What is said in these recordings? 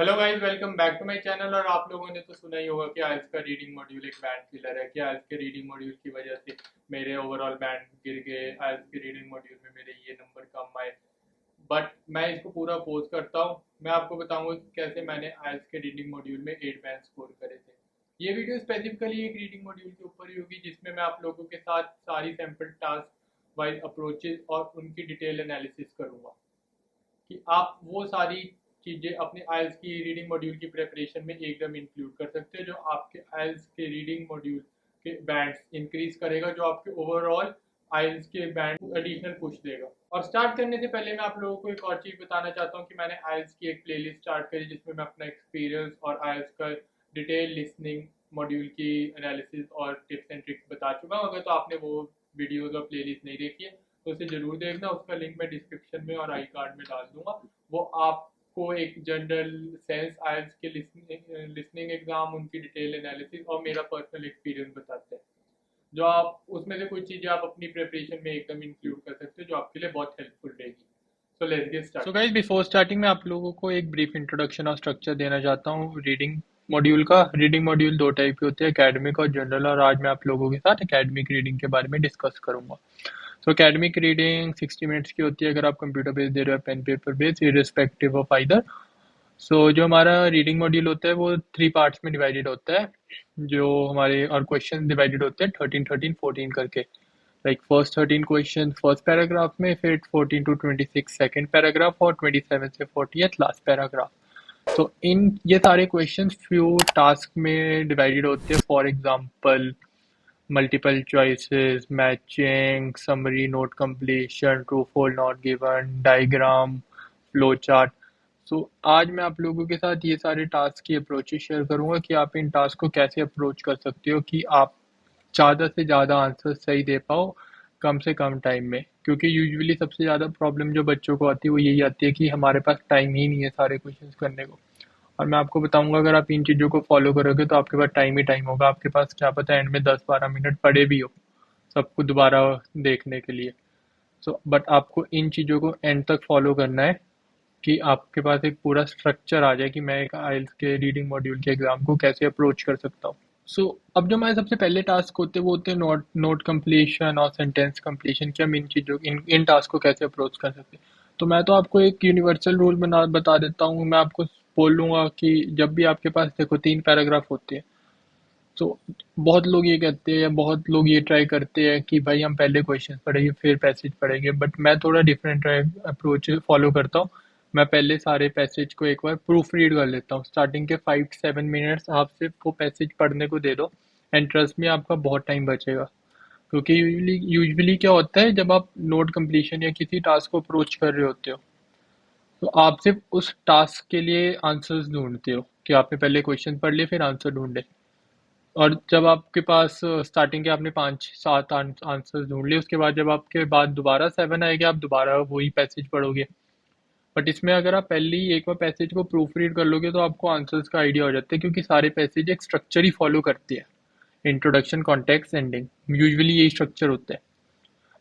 Hello guys, welcome back to my channel. और आप लोगों ने तो सुना ही होगा कि आइल्स का रीडिंग मॉड्यूल एक बैंड किलर है कि आइल्स के रीडिंग मॉड्यूल की वजह से मेरे ओवरऑल बैंड गिर गए। आइल्स के रीडिंग मॉड्यूल में मेरे ये नंबर कम आए। बट मैं इसको पूरा अपोज करता हूँ। मैं आपको बताऊंगा कि कैसे मैंने आइल्स के रीडिंग मॉड्यूल में 8 बैंड स्कोर करे थे। ये वीडियो स्पेसिफिकली एक रीडिंग मॉड्यूल के ऊपर ही होगी, जिसमें मैं आप लोगों के साथ सारी सैम्पल टास्क वाइज अप्रोचेज और उनकी डिटेल एनालिसिस करूँगा कि आप वो सारी चीज़ें अपने आइल्स की रीडिंग मॉड्यूल की प्रिपरेशन में एकदम इंक्लूड कर सकते हो, जो आपके आइल्स के रीडिंग मॉड्यूल के बैंड्स इंक्रीज करेगा, जो आपके ओवरऑल आइल्स के बैंड को एडिशनल पुश देगा। और स्टार्ट करने से पहले मैं आप लोगों को एक और चीज़ बताना चाहता हूँ कि मैंने आइल्स की एक प्लेलिस्ट स्टार्ट करी, जिसमें मैं अपना एक्सपीरियंस और आइल्स का डिटेल लिसनिंग मॉड्यूल की एनालिसिस और टिप्स एंड ट्रिक्स बता चुका हूँ। अगर तो आपने वो वीडियोज़ और प्लेलिस्ट नहीं देखी है तो उसे ज़रूर देखना। उसका लिंक मैं डिस्क्रिप्शन में और आई कार्ड में डाल दूंगा। वो आपको एक जनरल सेंस आइल्स के लिसनिंग एग्ज़ाम, उनकी डिटेल एनालिसिस और मेरा पर्सनल एक्सपीरियंस बताते हैं, जो आप उसमें से कुछ चीज़ें आप अपनी प्रिपरेशन में एकदम इंक्लूड कर सकते हो, जो आपके लिए बहुत हेल्पफुल रहेगी। So let's get start. So guys, before starting मैं आप लोगों को एक ब्रीफ इंट्रोडक्शन और स्ट्रक्चर देना चाहता हूँ रीडिंग मॉड्यूल का। रीडिंग मॉड्यूल दो टाइप के होते हैं, एकेडमिक और जनरल, और आज मैं आप लोगों के साथ एकेडमिक रीडिंग के बारे में डिस्कस करूंगा। सो एकेडमिक रीडिंग 60 मिनट्स की होती है, अगर आप कंप्यूटर बेस्ड दे रहे हो pen paper based, irrespective of either. So जो हमारा रीडिंग मॉड्यूल होता है वो 3 पार्ट्स में डिवाइडेड होता है, जो हमारे और क्वेश्चन डिवाइडेड होते हैं 13 13 14 करके। Like first 13 question first paragraph में, फिर 14 टू 26 सेकंड पैराग्राफ, और 27 से 40 लास्ट पैराग्राफ। तो इन ये सारे क्वेश्चन फ्यू टास्क में डिवाइडेड होते हैं। For example multiple choices, matching, summary, note completion, true false not given, diagram, flow chart. So आज मैं आप लोगों के साथ ये सारे टास्क की अप्रोचेस शेयर करूंगा कि आप इन टास्क को कैसे अप्रोच कर सकते हो कि आप ज़्यादा से ज़्यादा आंसर सही दे पाओ कम से कम टाइम में। क्योंकि यूजुअली सबसे ज़्यादा प्रॉब्लम जो बच्चों को आती है वो यही आती है कि हमारे पास टाइम ही नहीं है सारे क्वेश्चंस करने को। और मैं आपको बताऊंगा, अगर आप इन चीज़ों को फॉलो करोगे तो आपके पास टाइम ही टाइम होगा। आपके पास क्या पता एंड में 10-12 मिनट पड़े भी हो सबको दोबारा देखने के लिए। सो बट आपको इन चीज़ों को एंड तक फॉलो करना है कि आपके पास एक पूरा स्ट्रक्चर आ जाए कि मैं एक आइल्स के रीडिंग मॉड्यूल के एग्जाम को कैसे अप्रोच कर सकता हूँ। सो अब जो हमारे सबसे पहले टास्क होते हैं वो होते हैं नोट नोट कंप्लीशन और सेंटेंस कंप्लीशन कि हम इन चीज़ों इन टास्क को कैसे अप्रोच कर सकते हैं। तो मैं तो आपको एक यूनिवर्सल रूल बता देता हूँ। मैं आपको बोल लूँगा कि जब भी आपके पास देखो 3 पैराग्राफ होते हैं, तो बहुत लोग ये कहते हैं या बहुत लोग ये ट्राई करते हैं कि भाई हम पहले क्वेश्चन पढ़ेंगे फिर पैसेज पढ़ेंगे, बट मैं थोड़ा डिफरेंट अप्रोच फॉलो करता हूँ। मैं पहले सारे पैसेज को एक बार प्रूफ रीड कर लेता हूँ। स्टार्टिंग के 5 से 7 मिनट्स आप सिर्फ वो पैसेज पढ़ने को दे दो, एंड ट्रस्ट में आपका बहुत टाइम बचेगा। क्योंकि यूजुअली क्या होता है, जब आप नोट कंप्लीशन या किसी टास्क को अप्रोच कर रहे होते हो तो आप सिर्फ उस टास्क के लिए आंसर्स ढूंढते हो कि आपने पहले क्वेश्चन पढ़ लिए फिर आंसर ढूंढे। और जब आपके पास स्टार्टिंग के आपने 5-7 आंसर्स ढूंढ लिए, उसके बाद जब आपके बाद दोबारा 7 आएगा आप दोबारा वही पैसेज पढ़ोगे। बट इसमें अगर आप पहले ही एक बार पैसेज को प्रूफ रीड कर लोगे तो आपको आंसर्स का आइडिया हो जाता है, क्योंकि सारे पैसेज एक स्ट्रक्चर ही फॉलो करते हैं। इंट्रोडक्शन, कॉन्टेक्स्ट, एंडिंग, यूजुअली यही स्ट्रक्चर होता है।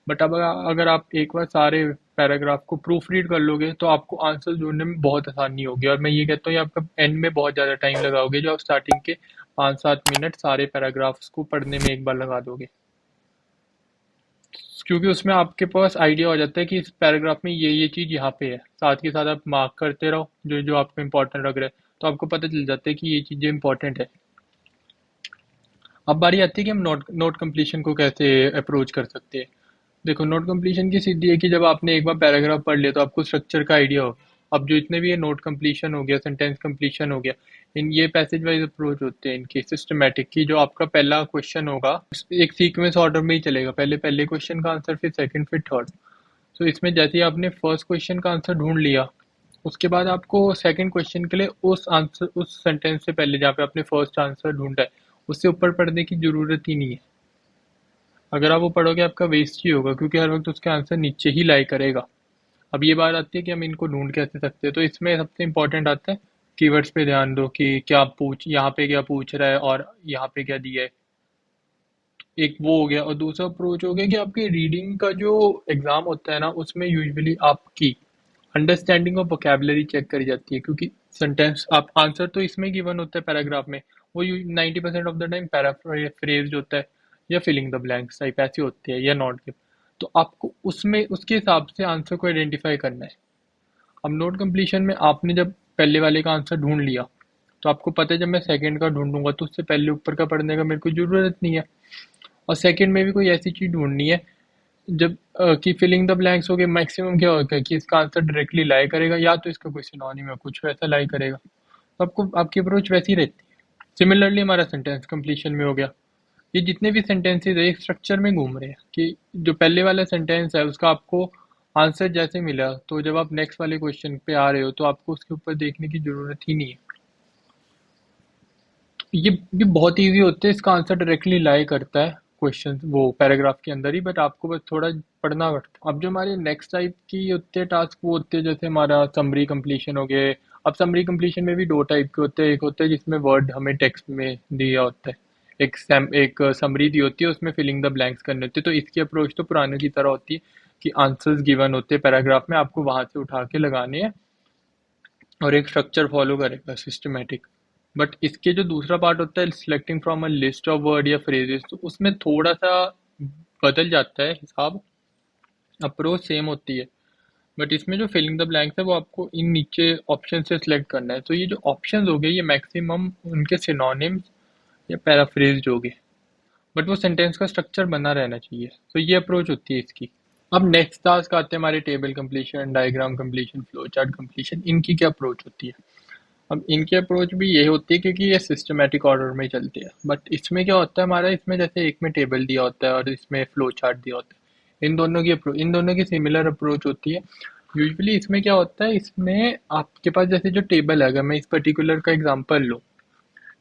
बट अब अगर आप एक बार सारे पैराग्राफ को प्रूफ रीड कर लोगे तो आपको आंसर ढूंढने में बहुत आसानी होगी। और मैं ये कहता हूँ ये आपका एंड में बहुत ज़्यादा टाइम लगाओगे जो आप स्टार्टिंग के 5-7 मिनट सारे पैराग्राफ्स को पढ़ने में एक बार लगा दोगे। क्योंकि उसमें आपके पास आइडिया हो जाता है कि इस पैराग्राफ में ये चीज़ यहाँ पे है, साथ के साथ आप मार्क करते रहो जो जो आपको इम्पोर्टेंट लग रहा है, तो आपको पता चल जाता है कि ये चीज़ें इंपॉर्टेंट है। अब बारी आती है कि हम नोट नोट कंप्लीशन को कैसे अप्रोच कर सकते हैं। देखो, नोट कंप्लीशन की सीधी है कि जब आपने एक बार पैराग्राफ पढ़ लिया तो आपको स्ट्रक्चर का आइडिया हो गया। अब जो इतने भी ये नोट कंप्लीशन हो गया, सेंटेंस कंप्लीशन हो गया, इन ये पैसेज वाइज अप्रोच होते हैं इनके सिस्टमेटिक की। जो आपका पहला क्वेश्चन होगा एक सीक्वेंस ऑर्डर में ही चलेगा, पहले पहले क्वेश्चन का आंसर, फिर सेकंड, फिर थर्ड। तो इसमें जैसे ही आपने फर्स्ट क्वेश्चन का आंसर ढूंढ लिया, उसके बाद आपको सेकंड क्वेश्चन के लिए उस आंसर उस सेंटेंस से पहले जहाँ पे आपने फर्स्ट आंसर ढूंढा है उससे ऊपर पढ़ने की जरूरत ही नहीं है। अगर आप वो पढ़ोगे आपका वेस्ट ही होगा, क्योंकि हर वक्त उसका आंसर नीचे ही लाई करेगा। अब ये बात आती है कि हम इनको ढूंढ कैसे सकते हैं। तो इसमें सबसे इम्पोर्टेंट आता है कीवर्ड्स पे ध्यान दो कि क्या पूछ यहाँ पे क्या पूछ रहा है और यहाँ पे क्या दिया है। एक वो हो गया, और दूसरा अप्रोच हो गया कि आपके रीडिंग का जो एग्जाम होता है ना, उसमें यूजुअली आपकी अंडरस्टैंडिंग ऑफ वोकेबलरी चेक करी जाती है। क्योंकि सेंटेंस आप आंसर तो इसमें गिवन होता है पैराग्राफ में, वो 90% ऑफ द टाइम पैराफ्रेज होता है या फिलिंग द ब्लैंक्स टाइप ऐसी होती है या नॉट गिवन। तो आपको उसमें उसके हिसाब से आंसर को आइडेंटिफाई करना है। अब नोट कंप्लीशन में आपने जब पहले वाले का आंसर ढूंढ लिया, तो आपको पता है जब मैं सेकंड का ढूंढूंगा तो उससे पहले ऊपर का पढ़ने का मेरे को जरूरत नहीं है। और सेकंड में भी कोई ऐसी चीज ढूंढनी है जब कि फिलिंग द ब्लैंक्स हो गए, मैक्सिमम क्या होगा कि इसका आंसर डायरेक्टली लाई करेगा या तो इसका कोई सिनोनिम है कुछ वैसा लाई करेगा। तो आपको आपकी अप्रोच वैसी रहती है। सिमिलरली हमारा सेंटेंस कंप्लीशन में हो गया। ये जितने भी सेंटेंसेस है एक स्ट्रक्चर में घूम रहे हैं कि जो पहले वाला सेंटेंस है उसका आपको आंसर जैसे मिला, तो जब आप नेक्स्ट वाले क्वेश्चन पे आ रहे हो तो आपको उसके ऊपर देखने की जरूरत ही नहीं है। ये बहुत इजी होते हैं, इसका आंसर डायरेक्टली लाई करता है क्वेश्चन वो पैराग्राफ के अंदर ही, बट आपको बस थोड़ा पढ़ना पड़ता है। अब जो हमारे नेक्स्ट टाइप की होते हैं टास्क वो होते हैं जैसे हमारा समरी कंप्लीशन हो गए। अब समरी कंप्लीशन में भी दो टाइप के होते हैं, एक होता है जिसमें वर्ड हमें टेक्स्ट में दिया होता है, एक समरी दी होती है उसमें फिलिंग द ब्लैंक्स करने होते हैं। तो इसकी अप्रोच तो पुराने की तरह होती है कि आंसर्स गिवन होते हैं पैराग्राफ में, आपको वहां से उठा के लगाने हैं और एक स्ट्रक्चर फॉलो करेगा सिस्टमेटिक। बट इसके जो दूसरा पार्ट होता है selecting from a list of word या फ्रेजेस, तो उसमें थोड़ा सा बदल जाता है हिसाब, अप्रोच सेम होती है। बट इसमें जो फिलिंग द ब्लैंक्स है वो आपको इन नीचे ऑप्शन से सिलेक्ट करना है। तो ये जो ऑप्शंस हो गए ये मैक्सिमम उनके सिनोनिम्स या पैराफ्रेज हो गए, बट वो सेंटेंस का स्ट्रक्चर बना रहना चाहिए। तो ये अप्रोच होती है इसकी। अब नेक्स्ट टास्क आते हैं हमारे table completion, diagram completion, flow chart completion. इनकी क्या अप्रोच होती है? अब इनकी अप्रोच भी यही होती है क्योंकि ये सिस्टमेटिक ऑर्डर में चलती है। बट इसमें क्या होता है हमारा, इसमें जैसे एक में टेबल दिया होता है और इसमें फ्लो चार्ट दिया होता है, इन दोनों की सिमिलर अप्रोच होती है। यूजुअली इसमें क्या होता है, इसमें आपके पास जैसे जो टेबल है, अगर मैं इस पर्टिकुलर का एग्जांपल लूँ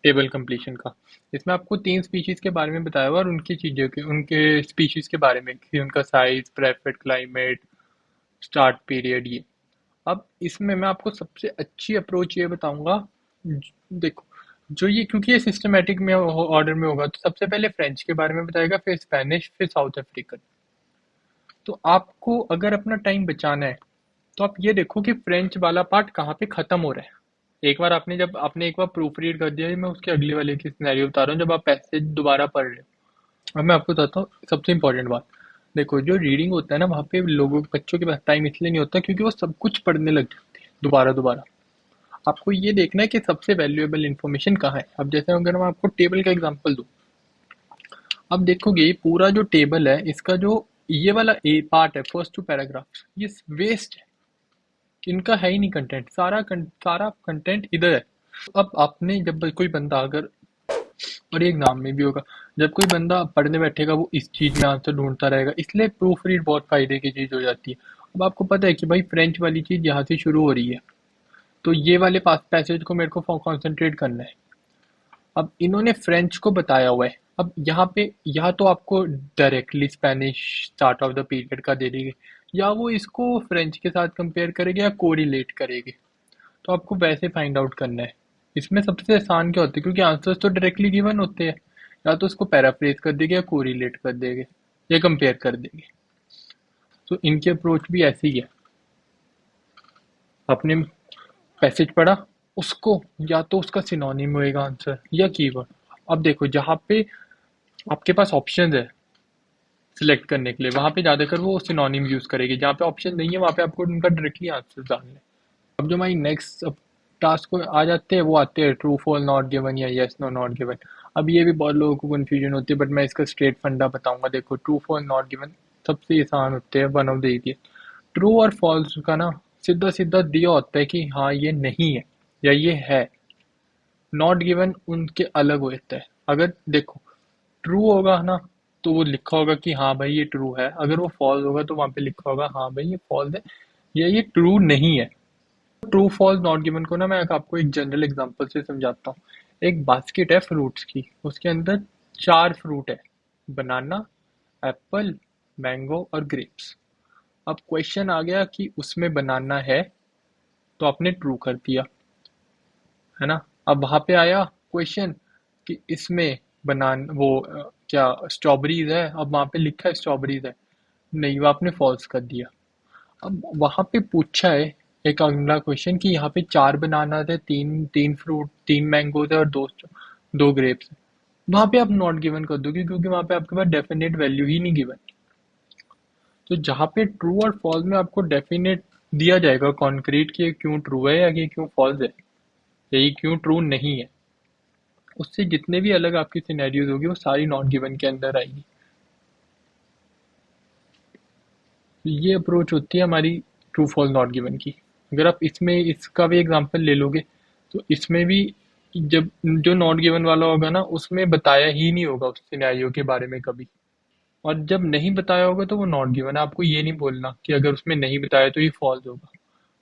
टेबल कंप्लीशन का, इसमें आपको 3 स्पीशीज के बारे में बताया हुआ और उनकी चीज़ों के उनके स्पीशीज के बारे में कि उनका size, preferred climate, start period ये। अब इसमें मैं आपको सबसे अच्छी अप्रोच ये बताऊंगा। देखो, जो ये क्योंकि ये सिस्टमेटिक में ऑर्डर में होगा तो सबसे पहले फ्रेंच के बारे में बताएगा, फिर स्पेनिश, फिर साउथ अफ्रीकन। तो आपको अगर अपना टाइम बचाना है तो आप ये देखो कि फ्रेंच वाला पार्ट कहाँ पे खत्म हो रहा है। एक बार आपने जब आपने एक बार प्रूफ रीड कर दिया, मैं उसके अगले वाले की सिनेरियो बता रहा हूँ जब आप पैसेज दोबारा पढ़ रहे हो। अब मैं आपको बताता हूँ सबसे इंपॉर्टेंट बात। देखो, जो रीडिंग होता है ना वहाँ पे लोगों बच्चों के पास टाइम इसलिए नहीं होता क्योंकि वो सब कुछ पढ़ने लग जाते हैं दोबारा दोबारा। आपको ये देखना है कि सबसे वैल्यूएबल इन्फॉर्मेशन कहाँ है। अब जैसे अगर मैं आपको टेबल का एग्जांपल दूं, अब देखोगे ये पूरा जो टेबल है इसका जो ये वाला ए पार्ट है, फर्स्ट टू पैराग्राफ, ये वेस्ट है, इनका है ही नहीं कंटेंट, सारा कंटेंट इधर है। अब आपने जब कोई बंदा अगर, और ये एग्जाम में भी होगा, जब कोई बंदा पढ़ने बैठेगा वो इस चीज में आंसर ढूंढता रहेगा, इसलिए प्रूफ रीड बहुत फायदे की चीज हो जाती है। अब आपको पता है कि भाई फ्रेंच वाली चीज यहाँ से शुरू हो रही है, तो ये वाले पास पैसेज को मेरे को कॉन्सेंट्रेट करना है। अब इन्होंने फ्रेंच को बताया हुआ है, अब यहाँ पे या तो आपको directly Spanish start of the period का दे देंगे, या वो इसको फ्रेंच के साथ कंपेयर करेंगे या कोरिलेट करेंगे। तो आपको वैसे फाइंड आउट करना है। इसमें सबसे आसान क्या होता है, क्योंकि आंसर्स तो डायरेक्टली गिवन होते हैं, या तो उसको पैराफ्रेज कर देंगे या कोरिलेट कर देंगे या कंपेयर कर देंगे। तो इनकी अप्रोच भी ऐसी ही है। आपने पैसेज पढ़ा, उसको या तो उसका सिनोनिम होएगा आंसर या कीवर्ड। अब देखो जहाँ पे आपके पास ऑप्शन है सिलेक्ट करने के लिए, वहां पे ज्यादातर वो सिनोनिम यूज करेगी, जहाँ पे ऑप्शन नहीं है वहां पे आपको उनका डायरेक्टली आंसर डालना है। अब जो हमारी नेक्स्ट टास्क को आ जाते हैं वो आते हैं ट्रू फॉल नॉट गिवन या यस नो नॉट गिवन। अब ये भी बहुत लोगों को कंफ्यूजन होती है, बट मैं इसका स्ट्रेट फंडा बताऊंगा। देखो, ट्रू फॉल नॉट गिवन सबसे आसान होते हैं, one of the easiest. True और फॉल्स का ना सीधा सीधा दिया होता है कि हाँ ये नहीं है या ये है। नॉट गिवन उनके अलग होता है। अगर देखो ट्रू होगा ना तो वो लिखा होगा कि हाँ भाई ये ट्रू है, अगर वो फॉल्स होगा तो वहां पे लिखा होगा हाँ भाई ये फॉल्स है या ये ट्रू नहीं है। ट्रू फॉल्स नॉट गिवन को ना मैं आपको एक जनरल एग्जांपल से समझाता हूँ। एक बास्केट है फ्रूट्स की, उसके अंदर 4 फ्रूट है, बनाना, एप्पल, मैंगो और ग्रेप्स। अब क्वेश्चन आ गया कि उसमें बनाना है, तो आपने ट्रू कर दिया, है ना। अब वहां पे आया क्वेश्चन कि इसमें बनान वो क्या स्ट्रॉबेरीज है, अब वहां पे लिखा है स्ट्रॉबेरीज है, नहीं वो आपने फॉल्स कर दिया। अब वहां पे पूछा है एक अगला क्वेश्चन कि यहाँ पे 4 बनाना थे, तीन तीन फ्रूट, 3 मैंगो थे और दो ग्रेप्स। वहां पे आप नॉट गिवन कर दोगे क्योंकि वहां पे आपके पास डेफिनेट वैल्यू ही नहीं गिवन। तो जहाँ पे ट्रू और फॉल्स में आपको डेफिनेट दिया जाएगा कॉन्क्रीट कि ये क्यों ट्रू है या ये क्यों फॉल्स है, या ये क्यों ट्रू नहीं है, उससे जितने भी अलग आपकी सिनेरियोज होगी वो सारी नॉट गिवन के अंदर आएगी। तो ये अप्रोच होती है हमारी ट्रू फॉल्स नॉट गिवन की। अगर आप इसमें इसका भी एग्जांपल ले लोगे तो इसमें भी जब जो नॉट गिवन वाला होगा ना उसमें बताया ही नहीं होगा उस सिनेरियो के बारे में कभी, और जब नहीं बताया होगा तो वो नॉट गिवन है। आपको ये नहीं बोलना कि अगर उसमें नहीं बताया तो ये फॉल्स होगा,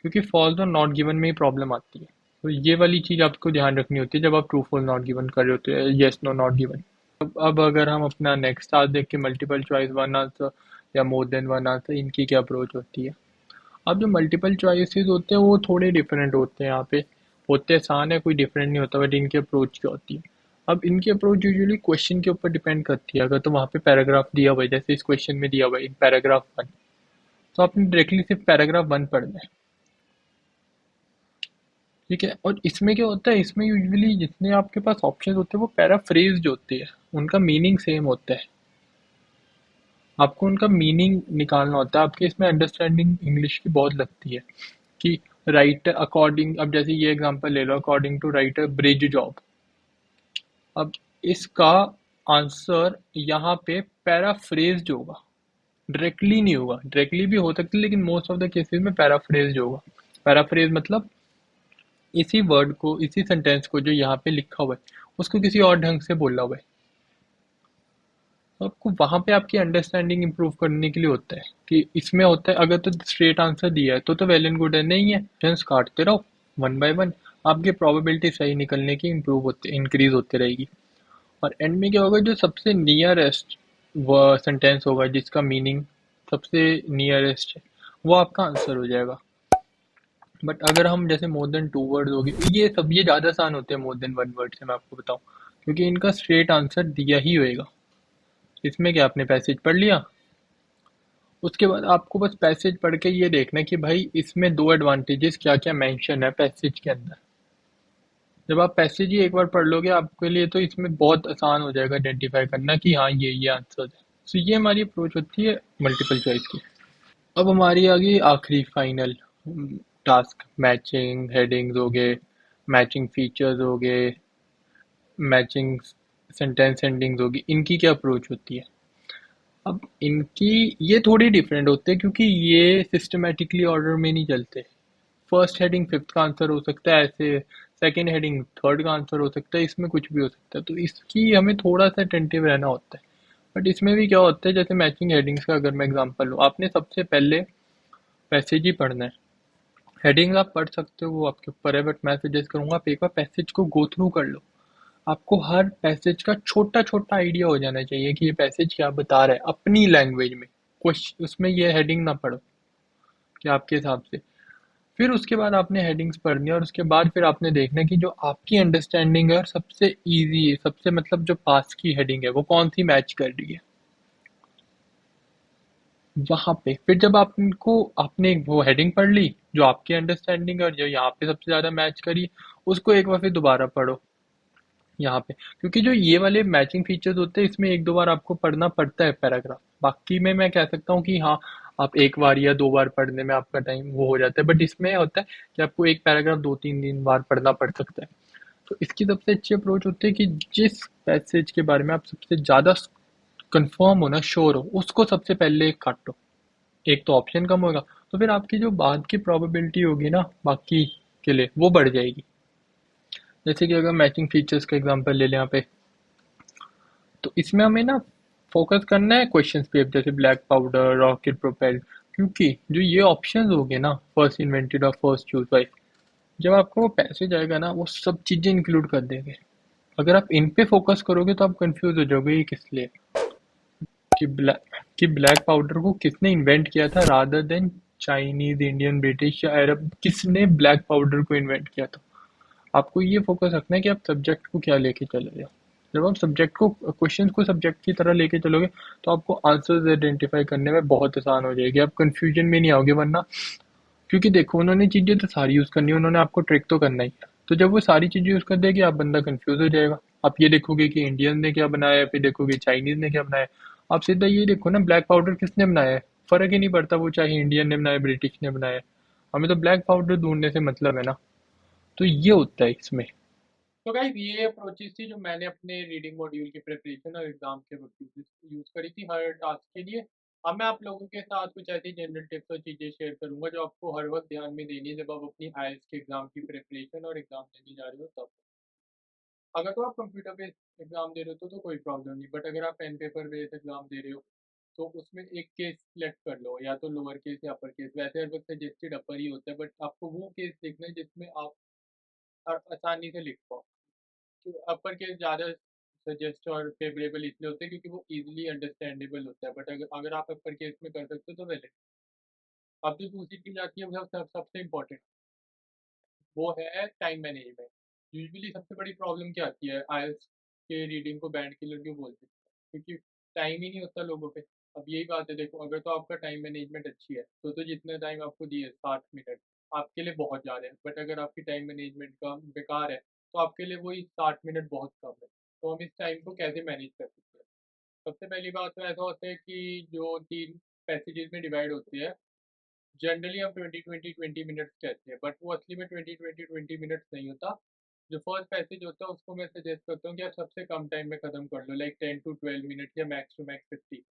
क्योंकि फॉल्स और नॉट गिवन में ही प्रॉब्लम आती है। तो ये वाली चीज़ आपको ध्यान रखनी होती है जब आप ट्रू फॉल्स नॉट गिवन कर रहे होते हैं, येस नो नॉट गिवन। अब अगर हम अपना नेक्स्ट टास्क देख के मल्टीपल चॉइस वन आंसर या मोर देन वन आंसर, इनकी क्या अप्रोच होती है। अब जो मल्टीपल चॉइसेस होते हैं वो थोड़े डिफरेंट होते हैं। यहाँ पे होते आसान है, कोई डिफरेंट नहीं होता, बट इनकी अप्रोच क्या होती है। अब इनकी अप्रोच यूजुअली क्वेश्चन के ऊपर डिपेंड करती है। अगर तो वहाँ पे पैराग्राफ दिया हुआ है, जैसे इस क्वेश्चन में दिया हुआ है इन पैराग्राफ वन, तो आपने डायरेक्टली सिर्फ पैराग्राफ वन पढ़ना है। ठीक है, और इसमें क्या होता है, इसमें यूजुअली जितने आपके पास ऑप्शन होते हैं वो पैराफ्रेज जो होते हैं उनका मीनिंग सेम होता है। आपको उनका मीनिंग निकालना होता है। आपके इसमें अंडरस्टैंडिंग इंग्लिश की बहुत लगती है कि राइटर अकॉर्डिंग, अब जैसे ये एग्जांपल ले लो, according to writer bridge job. अब इसका आंसर यहाँ पे पैराफ्रेज्ड होगा, डायरेक्टली नहीं होगा। डायरेक्टली भी हो सकती है लेकिन मोस्ट ऑफ द केसेस में पैराफ्रेज्ड होगा। पैराफ्रेज मतलब इसी वर्ड को, इसी सेंटेंस को जो यहाँ पे लिखा हुआ है उसको किसी और ढंग से बोला हुआ है। तो आपको वहां पे आपकी अंडरस्टैंडिंग इंप्रूव करने के लिए होता है कि इसमें होता है अगर तो स्ट्रेट आंसर दिया है तो वेल एंड गुड है, नहीं है चांस काटते रहो वन बाय वन, आपकी प्रोबेबिलिटी सही निकलने की इंप्रूव होते इंक्रीज होती रहेगी। और एंड में क्या होगा, जो सबसे नियरेस्ट वो सेंटेंस होगा जिसका मीनिंग सबसे नियरेस्ट है वो आपका आंसर हो जाएगा। बट अगर हम जैसे मोर देन टू वर्ड्स हो गए, ये ज़्यादा आसान होते हैं मोर देन वन वर्ड से, मैं आपको बताऊं, क्योंकि इनका स्ट्रेट आंसर दिया ही होएगा। इसमें क्या आपने पैसेज पढ़ लिया, उसके बाद आपको बस पैसेज पढ़ के ये देखना है कि भाई इसमें दो एडवांटेजेस क्या क्या मेंशन है पैसेज के अंदर। जब आप पैसेज ही एक बार पढ़ लोगे आपके लिए तो इसमें बहुत आसान हो जाएगा आइडेंटिफाई करना कि हाँ ये आंसर है। तो ये हमारी अप्रोच होती है मल्टीपल चॉइस की। अब हमारी आ गई आखिरी फाइनल टास्क, मैचिंग हेडिंग्स हो गए, मैचिंग फीचर्स हो गए, मैचिंग सेंटेंस एंडिंग्स होगी, इनकी क्या अप्रोच होती है। अब इनकी ये थोड़ी डिफरेंट होते हैं क्योंकि ये सिस्टमेटिकली ऑर्डर में नहीं चलते। फर्स्ट हेडिंग फिफ्थ का आंसर हो सकता है ऐसे, सेकंड हेडिंग थर्ड का आंसर हो सकता है, इसमें कुछ भी हो सकता है। तो इसकी हमें थोड़ा सा अटेंटिव रहना होता है। बट इसमें भी क्या होता है, जैसे मैचिंग हेडिंग्स का अगर मैं एग्जांपल लूँ, आपने सबसे पहले पैसेज ही पढ़ना है। हेडिंग्स आप पढ़ सकते हो वो आपके ऊपर है, बट मैं सजेस्ट करूंगा आप एक बार पैसेज को गो थ्रू कर लो। आपको हर पैसेज का छोटा छोटा आइडिया हो जाना चाहिए कि ये पैसेज क्या बता रहा है अपनी लैंग्वेज में। क्वेश्चन उसमें ये हेडिंग ना पढ़ो कि आपके हिसाब से। फिर उसके बाद आपने हेडिंग्स पढ़नी है और उसके बाद फिर आपने देखना है कि जो आपकी अंडरस्टैंडिंग है और सबसे इजी है, सबसे मतलब जो पास की हेडिंग है वो कौन सी मैच कर रही है। वहां पे फिर जब आपको आपने वो हेडिंग पढ़ ली जो आपकी अंडरस्टैंडिंग है और जो यहाँ पे सबसे ज्यादा मैच करी, उसको एक बार फिर दोबारा पढ़ो यहाँ पे। क्योंकि जो ये वाले मैचिंग फीचर्स होते हैं इसमें एक दो बार आपको पढ़ना पड़ता है पैराग्राफ, बाकी में मैं कह सकता हूँ कि हाँ आप एक बार या दो बार पढ़ने में आपका टाइम वो हो जाता है। बट इसमें होता है कि आपको एक पैराग्राफ दो तीन दिन बार पढ़ना पड़ सकता है। तो इसकी सबसे अच्छी अप्रोच होती है कि जिस पैसेज के बारे में आप सबसे ज्यादा कंफर्म हो ना, श्योर हो, उसको सबसे पहले काटो। एक तो ऑप्शन कम होगा, तो फिर आपकी जो बाद की प्रोबेबिलिटी होगी ना बाकी के लिए वो बढ़ जाएगी। जैसे कि अगर मैचिंग फीचर्स का एग्जांपल ले लें यहाँ पे, तो इसमें हमें ना फोकस करना है क्वेश्चंस पे, जैसे ब्लैक पाउडर, रॉकेट प्रोपेल, क्योंकि जो ये ऑप्शंस हो गए ना, फर्स्ट इन्वेंटेड और फर्स्ट चूज बाय, जब आपको वो पैसेज आएगा ना वो सब चीजें इंक्लूड कर देंगे। अगर आप इन पे फोकस करोगे तो आप कंफ्यूज हो जाओगे ये किस लिए, कि ब्लैक पाउडर को किसने इन्वेंट किया था, rather than Chinese, Indian, British या अरब, किसने ब्लैक पाउडर को इन्वेंट किया था। आपको ये फोकस रखना है कि आप सब्जेक्ट को क्या लेके चल रहे हो। जब आप सब्जेक्ट को, क्वेश्चंस को सब्जेक्ट की तरह लेके चलोगे तो आपको आंसर्स आइडेंटिफाई करने में बहुत आसान हो जाएगी, आप कंफ्यूजन में नहीं आओगे। वरना क्योंकि देखो उन्होंने चीज़ें तो सारी यूज़ करनी है, उन्होंने आपको ट्रिक तो करना ही। तो जब वो सारी चीज़ें यूज़ कर देगी, आप बंदा कंफ्यूज हो जाएगा। आप ये देखोगे कि इंडियन ने क्या बनाया है, फिर देखोगे चाइनीज ने क्या बनाया है। आप सीधा ये देखो ना, ब्लैक पाउडर किसने बनाया है, फर्क ही नहीं पड़ता वो चाहे इंडियन ने बनाया, ब्रिटिश ने बनाया है। हमें तो ब्लैक पाउडर ढूंढने से मतलब है ना। तो ये होता है इसमें। तो गाइस ये अप्रोचेस थी जो मैंने अपने रीडिंग मॉड्यूल की प्रिपरेशन और एग्जाम के वक्त यूज करी थी हर टास्क के लिए। अब मैं आप लोगों के साथ कुछ ऐसी जनरल टिप्स और चीज़ें शेयर करूंगा जो आपको हर वक्त ध्यान में देनी है जब आप अपनी आईएलटीएस के एग्जाम की प्रिपरेशन और एग्जाम देने जा रहे हो तब। अगर तो आप कंप्यूटर बेस्ड एग्जाम दे रहे हो तो कोई प्रॉब्लम नहीं, बट अगर आप पेन पेपर बेस्ड एग्जाम दे रहे हो तो उसमें एक केस सिलेक्ट कर लो, या तो लोअर केस या अपर केस। वैसे हर वक्त सजेस्टेड अपर ही होता है, बट आपको वो केस लिखना है जिसमें आप आसानी से लिख पाओ। तो अपर केस ज़्यादा सजेस्ट और फेवरेबल इसलिए होते हैं क्योंकि वो इजीली अंडरस्टैंडेबल होता है, बट अगर अगर आप अपर केस में कर सकते हो तो वेल। अब जो दूसरी चीज़ आती है वो सबसे इम्पोर्टेंट, वो है टाइम मैनेजमेंट। यूजुअली सबसे बड़ी प्रॉब्लम क्या आती है आईएलटीएस के रीडिंग को बैंड किलर क्यों बोलते हैं, क्योंकि टाइम ही नहीं होता लोगों पे। अब यही बात है, देखो अगर तो आपका टाइम मैनेजमेंट अच्छी है तो जितना टाइम आपको दिए 60 मिनट आपके लिए बहुत ज़्यादा है, बट अगर आपकी टाइम मैनेजमेंट का बेकार है तो आपके लिए वही 60 मिनट बहुत कम है। तो हम इस टाइम को कैसे मैनेज कर सकते हैं? सबसे पहली बात तो ऐसा होता है कि जो 3 पैसेजेस में डिवाइड होती है, जनरली हम 20-20-20 मिनट्स कहते हैं, बट वो असली में 20-20-20 मिनट्स नहीं होता। जो फर्स्ट पैसेज होता है उसको मैं सजेस्ट करता हूँ कि आप सबसे कम टाइम में ख़त्म कर लो, लाइक 10 to 12 मिनट या मैक्स टू मैक्स 50।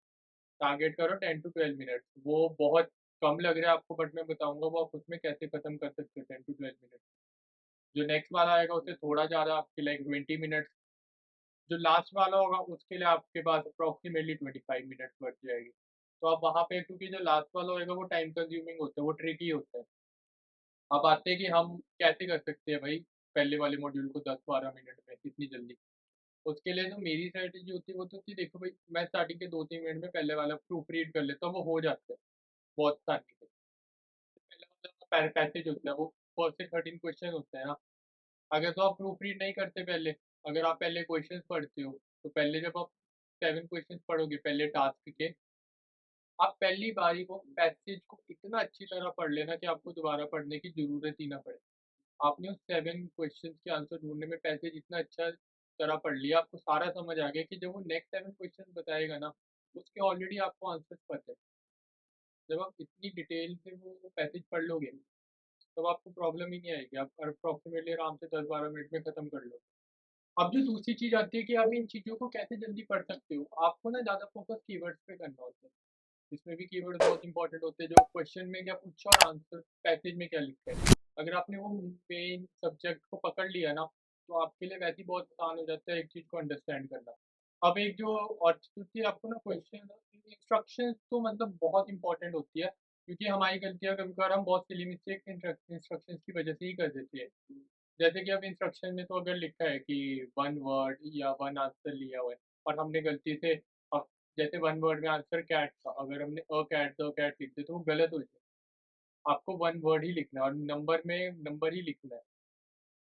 टारगेट करो 10 to 12 मिनट्स। वो बहुत कम लग रहा है आपको, बट मैं बताऊंगा वो आप उसमें कैसे ख़त्म कर सकते हो 10 to 12 मिनट। जो नेक्स्ट वाला आएगा उससे थोड़ा ज़्यादा, आपके लाइक 20 मिनट्स। जो लास्ट वाला होगा उसके लिए आपके पास अप्रॉक्सीमेटली 25 मिनट्स बच जाएगी। तो आप वहाँ पे, क्योंकि जो लास्ट वाला होएगा वो टाइम कंज्यूमिंग होता है, वो ट्रिकी होता है। अब आते हैं कि हम कैसे कर सकते हैं भाई पहले वाले मॉड्यूल को 10-12 मिनट में इतनी जल्दी। उसके लिए जो मेरी स्ट्रेटेजी होती है वो तो कि देखो भाई, मैं स्टार्टिंग के 2-3 मिनट में पहले वाला प्रूफ रीड कर लेता हूँ, वो हो जाता है बहुत आसानी से। पहले वाला पैसेज होता है वो फर्स्ट से 13 क्वेश्चन होते हैं ना। अगर तो आप प्रूफ रीड नहीं करते पहले, अगर आप पहले क्वेश्चन पढ़ते हो तो पहले जब आप 7 क्वेश्चन पढ़ोगे पहले टास्क के, आप पहली बारी को पैसेज को इतना अच्छी तरह पढ़ लेना कि आपको दोबारा पढ़ने की ज़रूरत ही ना पड़े। आपने उस 7 क्वेश्चंस के आंसर ढूँढने में पैसेज इतना अच्छा तरह पढ़ लिया, आपको सारा समझ आ गया कि जब वो नेक्स्ट 7 क्वेश्चंस बताएगा ना, उसके ऑलरेडी आपको आंसर्स पता है। जब आप इतनी डिटेल से वो पैसेज पढ़ लोगे, तब आपको प्रॉब्लम ही नहीं आएगी, आप अप्रॉक्सिमेटली आराम से 10-12 मिनट में खत्म कर लो। अब जो दूसरी चीज़ आती है कि आप इन चीज़ों को कैसे जल्दी पढ़ सकते हो, आपको ना ज़्यादा फोकस कीवर्ड्स पे करना होता है। इसमें भी कीवर्ड बहुत इंपॉर्टेंट होते हैं, जो क्वेश्चन में क्या पूछा और आंसर पैसेज में क्या लिखा है। अगर आपने वो मेन सब्जेक्ट को पकड़ लिया ना, तो आपके लिए वैसे ही बहुत आसान हो जाता है एक चीज़ को अंडरस्टैंड करना। अब एक जो और चीज़ होती है, आपको ना क्वेश्चन इंस्ट्रक्शंस तो मतलब बहुत इंपॉर्टेंट होती है, क्योंकि हमारी गलतियाँ कभी कभार हम बहुत सिली मिस्टेक इंस्ट्रक्शंस की वजह से ही कर देते हैं। जैसे कि अब इंस्ट्रक्शन में तो अगर लिखा है कि वन वर्ड या वन आंसर लिया हुआ है, और हमने गलती से अब जैसे वन वर्ड में आंसर कैट था, अगर हमने अ कैट द कैट लिख दिया तो वो गलत हो जाए। आपको वन वर्ड ही लिखना है और नंबर में नंबर ही लिखना है।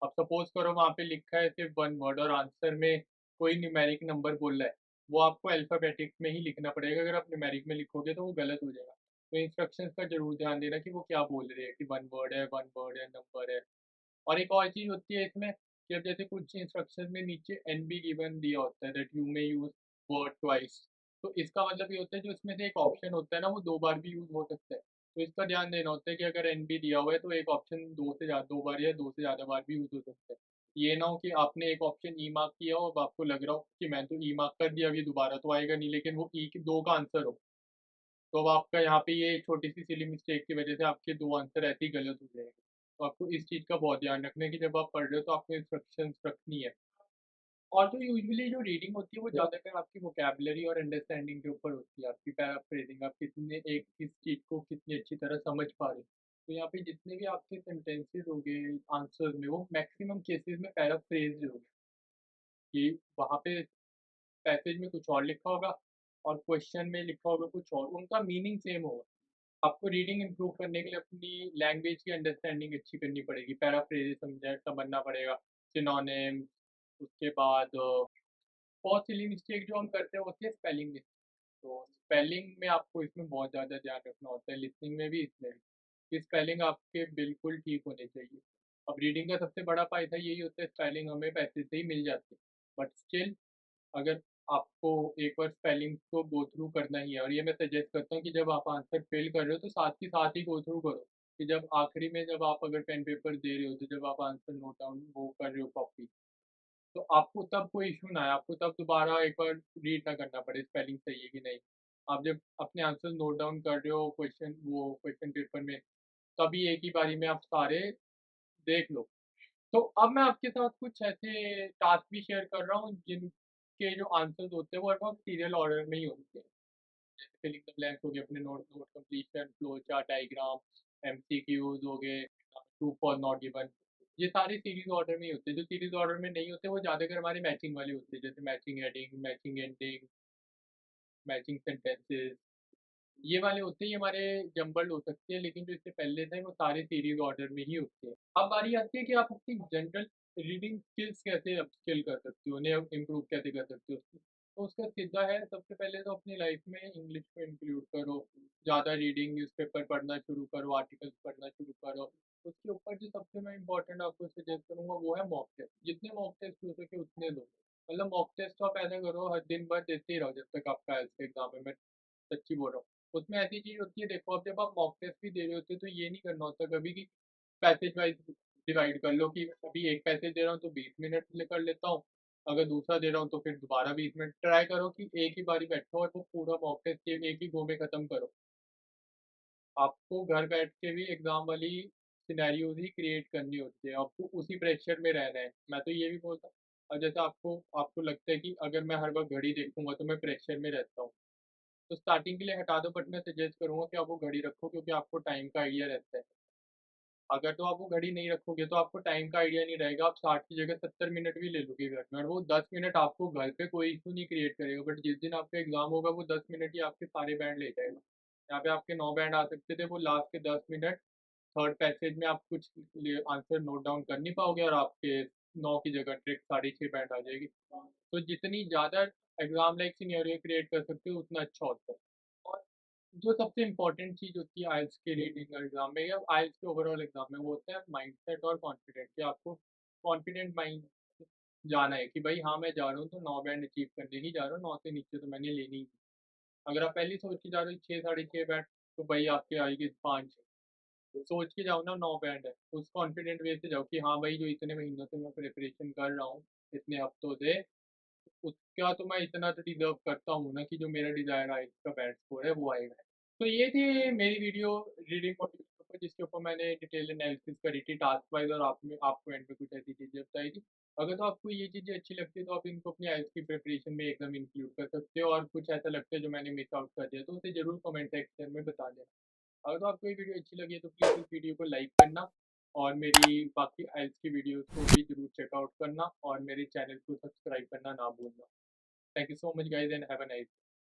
अब सपोज करो वहाँ पे लिखा है सिर्फ वन वर्ड और आंसर में कोई न्यूमेरिक नंबर बोल रहा है, वो आपको अल्फ़ाबेटिक में ही लिखना पड़ेगा। अगर आप न्यूमेरिक में लिखोगे तो वो गलत हो जाएगा। तो इंस्ट्रक्शंस का ज़रूर ध्यान देना कि वो क्या बोल रहे हैं, कि वन वर्ड है, नंबर है। और एक और चीज़ होती है इसमें कि अब जैसे कुछ इंस्ट्रक्शन में नीचे एन बी गिवन दिया होता है, that you may use word twice. तो इसका मतलब ये होता है जो इसमें से एक ऑप्शन होता है ना, वो 2 बार भी यूज़ हो सकता है। तो इसका ध्यान देना होता है कि अगर एन बी दिया हुआ है तो एक ऑप्शन 2 बार या 2 से ज़्यादा बार भी यूज़ हो सकता है। ये ना हो कि आपने एक ऑप्शन ई मार्क किया हो, अब आपको लग रहा हो कि मैं तो ई मार्क कर दिया, अभी दोबारा तो आएगा नहीं, लेकिन वो ई के 2 का आंसर हो। तो अब आपका यहाँ पे ये छोटी-सी सिली मिस्टेक की वजह से आपके 2 आंसर ऐसे ही गलत हो जाएँगे। तो आपको इस चीज़ का बहुत ध्यान रखना है कि जब आप पढ़ रहे हो तो आपको इंस्ट्रक्शंस रखनी है। और जो यूजुअली जो रीडिंग होती है वो ज़्यादातर आपकी वोकैब्युलरी और अंडरस्टैंडिंग के ऊपर होती है, आपकी पैराफ्रेजिंग, आप कितने एक किस चीज़ को कितनी अच्छी तरह समझ पा रहे हो। तो यहाँ पे जितने भी आपके सेंटेंसेस हो गए आंसर्स में, वो मैक्सिमम केसेज़ में पैराफ्रेज़्ड होंगे, कि वहाँ पे पैसेज में कुछ और लिखा होगा और क्वेश्चन में लिखा होगा कुछ और, उनका मीनिंग सेम होगा। आपको रीडिंग इम्प्रूव करने के लिए अपनी लैंग्वेज की अंडरस्टैंडिंग अच्छी करनी पड़ेगी, पैराफ्रेज़ेस समझना पड़ेगा, सिनोनिम्स। उसके बाद बहुत सिली मिस्टेक जो हम करते हैं वो होती है स्पेलिंग मिस्टेक। तो स्पेलिंग में आपको इसमें बहुत ज़्यादा ध्यान रखना होता है, लिसनिंग में भी, इसमें भी। कि स्पेलिंग आपके बिल्कुल ठीक होने चाहिए। अब रीडिंग का सबसे बड़ा फ़ायदा यही होता है, स्पेलिंग हमें पैसे से ही मिल जाती है। बट स्टिल अगर आपको एक बार स्पेलिंग को गो थ्रू करना ही है, और ये मैं सजेस्ट करता हूँ कि जब आप आंसर फिल कर रहे हो तो साथ ही गो थ्रू करो, कि जब आखिरी में जब आप अगर पेन पेपर दे रहे हो तो जब आप आंसर नोट डाउन वो कर रहे हो कॉपी, तो आपको तब कोई इश्यू ना आए, आपको तब दोबारा एक बार रीड ना करना पड़े स्पेलिंग सही है कि नहीं। आप जब अपने आंसर नोट डाउन कर रहे हो क्वेश्चन पेपर में, तभी एक ही बारी में आप सारे देख लो। तो अब मैं आपके साथ कुछ ऐसे टास्क भी शेयर कर रहा हूँ जिनके जो आंसर्स होते हैं वो लगभग सीरियल ऑर्डर में ही होते हैं। जैसे फिलिंग द ब्लैंक्स हो गए, अपने note note completion, flow chart, diagram, MCQs हो गए, ट्रू फॉर नॉट गिवन, ये सारे सीरीज ऑर्डर में ही होते हैं। जो सीरीज ऑर्डर में नहीं होते वो ज़्यादातर हमारे मैचिंग वाले होते हैं, जैसे matching heading, matching ending, matching sentences, ये वाले होते हैं। ये हमारे जम्बल्ड हो सकते हैं, लेकिन जो इससे पहले थे वो सारे सीरीज ऑर्डर में ही होते हैं। अब बारी आती है कि आप अपनी जनरल रीडिंग स्किल्स कैसे अपस्किल कर सकते हो, उन्हें इम्प्रूव कैसे कर सकते हो। तो उसका सीधा है, सबसे पहले तो अपनी लाइफ में इंग्लिश को इंक्लूड करो, ज़्यादा रीडिंग, न्यूज़पेपर पढ़ना शुरू करो, आर्टिकल्स पढ़ना शुरू करो। उसके ऊपर जो सबसे मैं इम्पोर्टेंट आपको सजेस्ट करूँगा वो है मॉक टेस्ट। जितने मॉक टेस्ट हो सके उतने दो। मतलब मॉक टेस्ट तो आप ऐसा करो, हर दिन भर देते ही रहो जब तक आपका IELTS का एग्जाम है। मैं सच्ची बोल रहा हूँ। उसमें ऐसी चीज़ होती है, देखो अब जब आप मॉक टेस्ट भी दे रहे होते हो तो ये नहीं करना होता कभी कि पैसेज वाइज डिवाइड कर लो, कि अभी एक पैसेज दे रहा हूँ तो 20 मिनट कर लेता हूँ, अगर दूसरा दे रहा हूँ तो फिर दोबारा 20 मिनट। ट्राई करो कि एक ही बारी बैठो और वो पूरा मॉक टेस्ट एक ही गो में खत्म करो। आपको घर बैठ के भी एग्जाम वाली सिनेरियोज ही क्रिएट करनी होती है, आपको उसी प्रेशर में रहना है। मैं तो ये भी बोलता हूँ, और जैसे आपको आपको लगता है कि अगर मैं हर वक्त घड़ी देखूंगा तो मैं प्रेशर में रहता हूँ, तो स्टार्टिंग के लिए हटा दो। बट मैं सजेस्ट करूंगा कि आप वो घड़ी रखो, क्योंकि आपको टाइम का आइडिया रहता है। अगर तो आप वो घड़ी नहीं रखोगे तो आपको टाइम का आइडिया नहीं रहेगा, आप 60 की जगह 70 मिनट भी ले लोगे घर में, और वो 10 मिनट आपको घर पे कोई इशू नहीं क्रिएट करेगा। बट जिस दिन आपका एग्जाम होगा वो 10 मिनट ही आपके सारे बैंड ले जाएगा। यहाँ पे आपके 9 बैंड आ सकते थे, वो लास्ट के 10 मिनट थर्ड पैसेज में आप कुछ आंसर नोट डाउन कर नहीं पाओगे, और आपके 9 की जगह ट्रिक 6.5 बैंड आ जाएगी। तो जितनी ज़्यादा एग्जाम लाइक सिनेरियो क्रिएट कर सकते हो उतना अच्छा होता है। और जो सबसे इम्पोर्टेंट चीज़ होती है आइल्स के रीडिंग एग्जाम में या आइल्स के ओवरऑल एग्जाम में, वो होता है माइंडसेट और कॉन्फिडेंट, कि आपको कॉन्फिडेंट माइंड जाना है कि भाई हाँ मैं जा रहा हूँ तो 9 बैंड अचीव करने ही जा रहा हूँ, 9 से नीचे तो मैंने लेनी ही। अगर आप पहले सोच के जा रहे हो 6 साढ़े 6 बैंड, तो भाई आपके आएगी 5। सोच के जाओ ना 9 बैंड है, उस कॉन्फिडेंट वे से जाओ कि हाँ भाई जो इतने महीनों से मैं प्रिपरेशन कर रहा हूँ, इतने हफ्तों से, उसका तो मैं इतना तो डिज़र्व करता हूँ ना, कि जो मेरा डिज़ायर आइल्स का बैंड स्कोर है वो आएगा। तो ये थी मेरी वीडियो रीडिंग मॉड्यूल के ऊपर, जिसके ऊपर मैंने डिटेल एनालिसिस करी थी टास्क वाइज, और आपको एंड में कुछ ऐसी चीज़ें बताई थी। अगर तो आपको ये चीज़ें अच्छी लगती है तो आप इनको अपनी आइल्स की प्रिपरेशन में एकदम इंक्लूड कर सकते हो, और कुछ ऐसा लगता है जो मैंने मिस आउट कर दिया तो उसे ज़रूर कमेंट सेक्शन में बता देना। अगर तो आपको ये वीडियो अच्छी लगी है तो प्लीज़ इस वीडियो को लाइक करना, और मेरी बाकी आइल्स की वीडियोज़ को भी ज़रूर चेकआउट करना, और मेरे चैनल को सब्सक्राइब करना ना भूलना। Thank you so much guys and have a nice